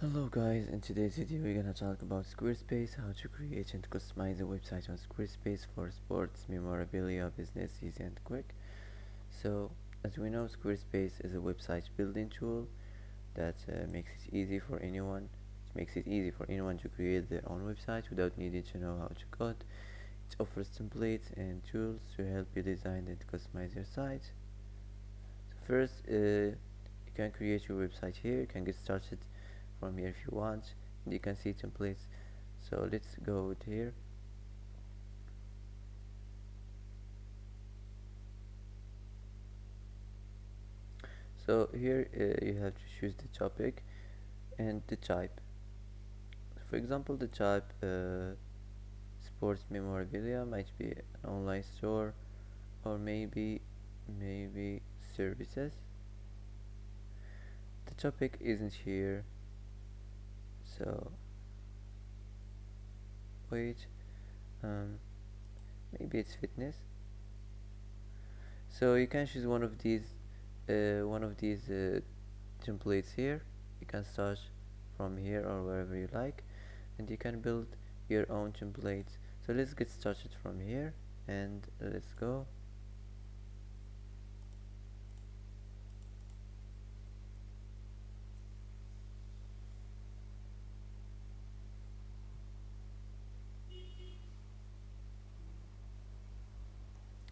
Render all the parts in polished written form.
Hello guys, in today's video we're gonna talk about Squarespace, how to create and customize a website on Squarespace for sports, memorabilia, business, easy and quick. So, as we know, Squarespace is a website building tool that makes it easy for anyone. It makes it easy for anyone to create their own website without needing to know how to code. It offers templates and tools to help you design and customize your site. So first, you can create your website here. You can get started from here if you want. And you can see templates. So let's go with here. So here you have to choose the topic and the type. For example, the type sports memorabilia might be an online store, or maybe services. The topic isn't here, so wait, um, maybe it's fitness. So you can choose one of these templates here. You can start from here or wherever you like, and you can build your own templates. So let's get started from here and let's go.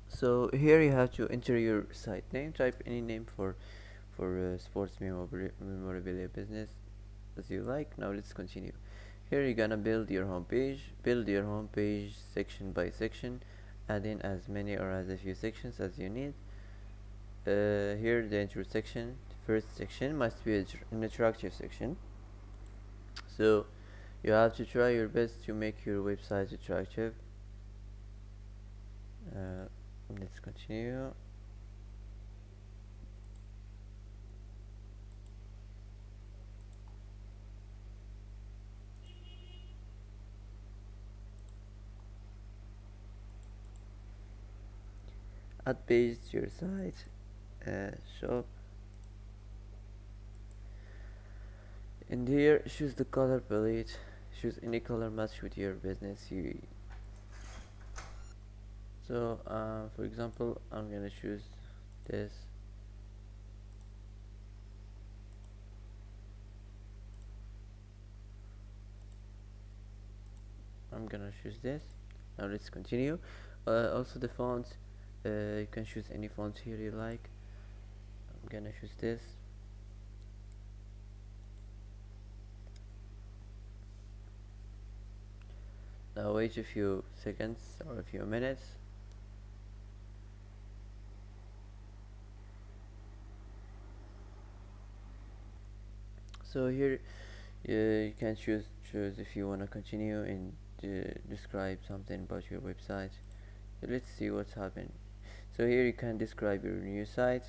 So here you have to enter your site name. Type any name for sports memorabilia business as you like. Now let's continue. Here you're gonna build your homepage. Build your homepage section by section. Add in as many or as a few sections as you need. Here the intro section. The first section must be an attractive section. So you have to try your best to make your website attractive. Uh, let's continue. Add page to your site. So and here choose the color palette. Choose any color match with your business. So for example, I'm gonna choose this. I'm gonna choose this. Now let's continue. Also the fonts, you can choose any font here you like. I'm gonna choose this. Now wait a few seconds or a few minutes. So here you can choose if you want to continue and describe something about your website. So let's see what's happened. So here you can describe your new site,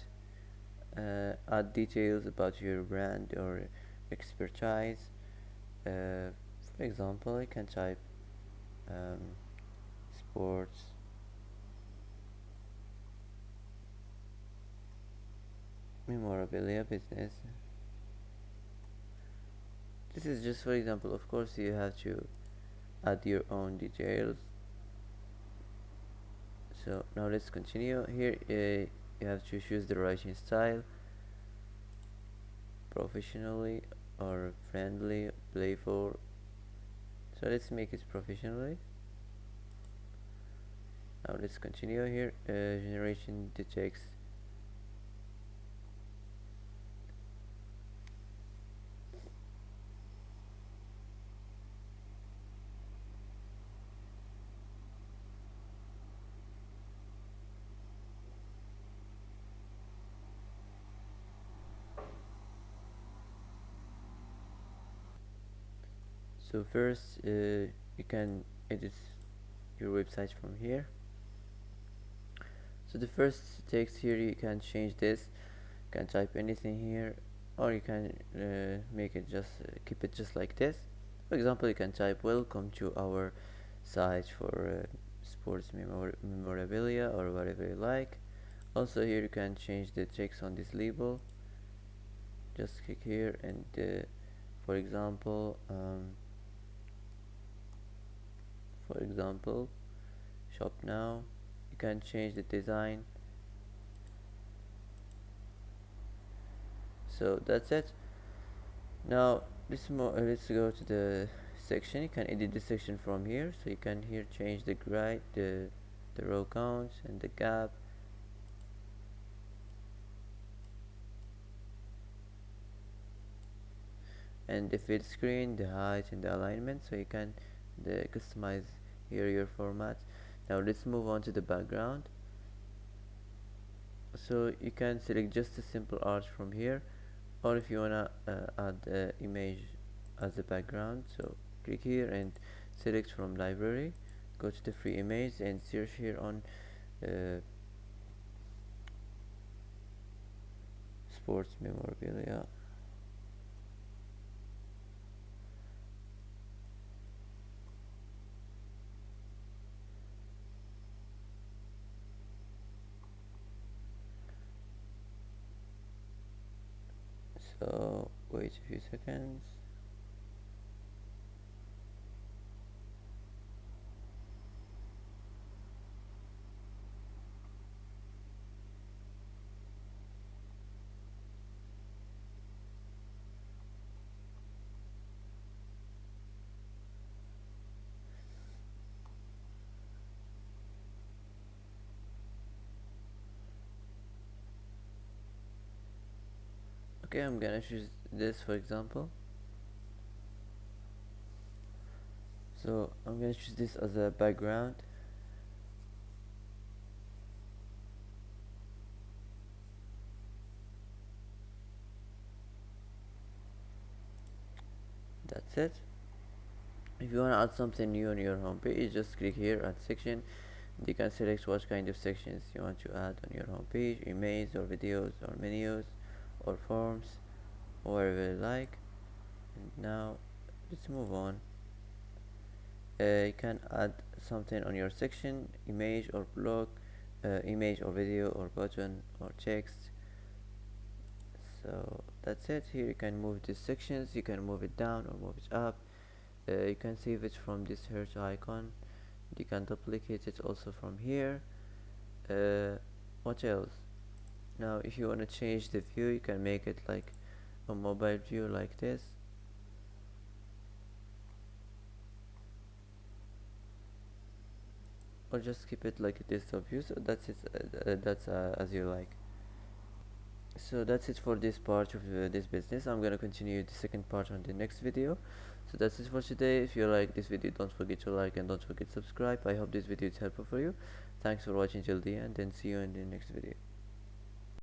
add details about your brand or expertise. For example, you can type um, sports memorabilia business. This is just for example. Of course you have to add your own details. So now let's continue. Here you have to choose the writing style: professionally or friendly, playful. So let's make it professionally. Now let's continue here. Generation the text. So first you can edit your website from here. So the first text here, you can change this. You can type anything here, or you can make it just keep it just like this. For example, you can type welcome to our site for sports memorabilia or whatever you like. Also here you can change the text on this label. Just click here and for example, shop now. You can change the design. So that's it. Now let's go to the section. You can edit the section from here, so you can here change the grid, the row counts and the gap, and the fill screen, the height and the alignment, so you can customize here your format. Now let's move on to the background. So you can select just a simple art from here, or if you wanna add the image as a background, so click here and select from library, go to the free image and search here on sports memorabilia. So wait a few seconds. Okay, I'm gonna choose this for example. So I'm gonna choose this as a background. That's it. If you want to add something new on your home page, just click here add section. You can select what kind of sections you want to add on your home page, images or videos or menus or forms, or whatever you like. And now let's move on. You can add something on your section, image or blog, image or video or button or text. So that's it. Here you can move these sections, you can move it down or move it up. You can save it from this search icon. You can duplicate it also from here. What else? Now if you want to change the view, you can make it like a mobile view like this, or just keep it like a desktop view. So that's it. That's as you like. So that's it for this part of this business. I'm gonna continue the second part on the next video. So that's it for today. If you like this video, don't forget to like and don't forget to subscribe. I hope this video is helpful for you. Thanks for watching till the end, and see you in the next video.